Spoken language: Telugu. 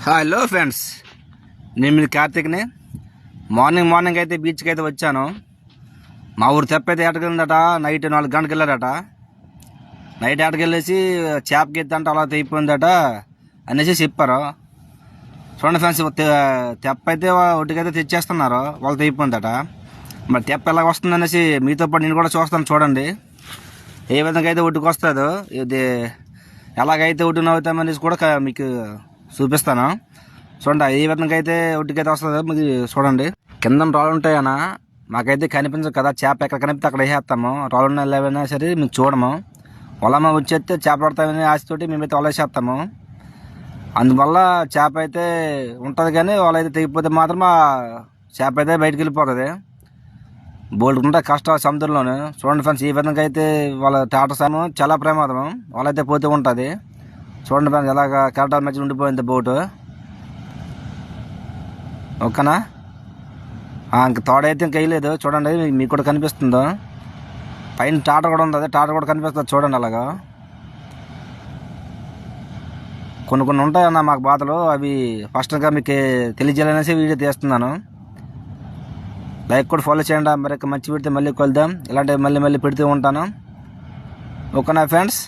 హలో ఫ్రెండ్స్, నేను మీ కార్తీక్ని. మార్నింగ్ అయితే బీచ్కి అయితే వచ్చాను. మా ఊరు తెప్పైతే ఏటకెళ్ళిందట. నైట్ 4 గంటలకు వెళ్ళాడట. నైట్ ఏటకెళ్ళేసి చేపకి ఎత్తంటే అలా తెగిపోయిందట అనేసి చెప్పారు. చూడండి ఫ్రెండ్స్, తెప్ప అయితే ఒడ్డుకైతే తెచ్చేస్తున్నారు. వాళ్ళు తెగిపోయిందట. మరి తెప్ప ఎలా వస్తుంది అనేసి మీతో పాటు నేను కూడా చూస్తాను. చూడండి ఏ విధంగా అయితే ఒడ్డుకు వస్తుందో, ఇది ఎలాగైతే ఒడ్డున అవుతామనేసి కూడా మీకు చూపిస్తాను. చూడండి ఏ విధంగా అయితే ఒడ్డుకైతే వస్తుందో మీకు చూడండి. కింద రాళ్ళు ఉంటాయన్నా, మాకైతే కనిపించదు కదా. చేప ఎక్కడ కనిపిస్తే అక్కడ వేసేస్తాము. రాళ్ళు లేవైనా సరే మేము చూడము. వలమ వచ్చేస్తే చేప పడతామని ఆశతోటి మేమైతే వలేసేస్తాము. అందువల్ల చేప అయితే ఉంటుంది, కానీ వాళ్ళైతే తెగిపోతే మాత్రం ఆ చేప అయితే బయటకు వెళ్ళిపోతుంది. బోల్డ్ ఉంటాయి కష్టాలు సముద్రంలోనే. చూడండి ఫ్రెండ్స్, ఈ విధంగా అయితే వాళ్ళ టాటా సాము చాలా ప్రమాదం. వాళ్ళైతే పోతూ ఉంటుంది. చూడండి ఫ్రెండ్స్, ఎలాగ కెరటాల మధ్య ఉండిపోయింది బోటు. ఓకేనా? ఇంక తోడైతే ఇంక వేయలేదు. చూడండి మీకు కూడా కనిపిస్తుందో. పైన టాటా కూడా ఉంది, అదే టాటా కూడా కనిపిస్తుంది. చూడండి అలాగా కొన్ని ఉంటాయన్న మాకు బాధలు. అవి ఫస్ట్గా మీకు తెలియజేయాలనేసి వీడియో తీస్తున్నాను. లైక్ కూడా ఫాలో చేయండి. మరి మంచి పెడితే మళ్ళీ కలుద్దాం. ఇలాంటివి మళ్ళీ పెడుతూ ఉంటాను. ఓకేనా ఫ్రెండ్స్?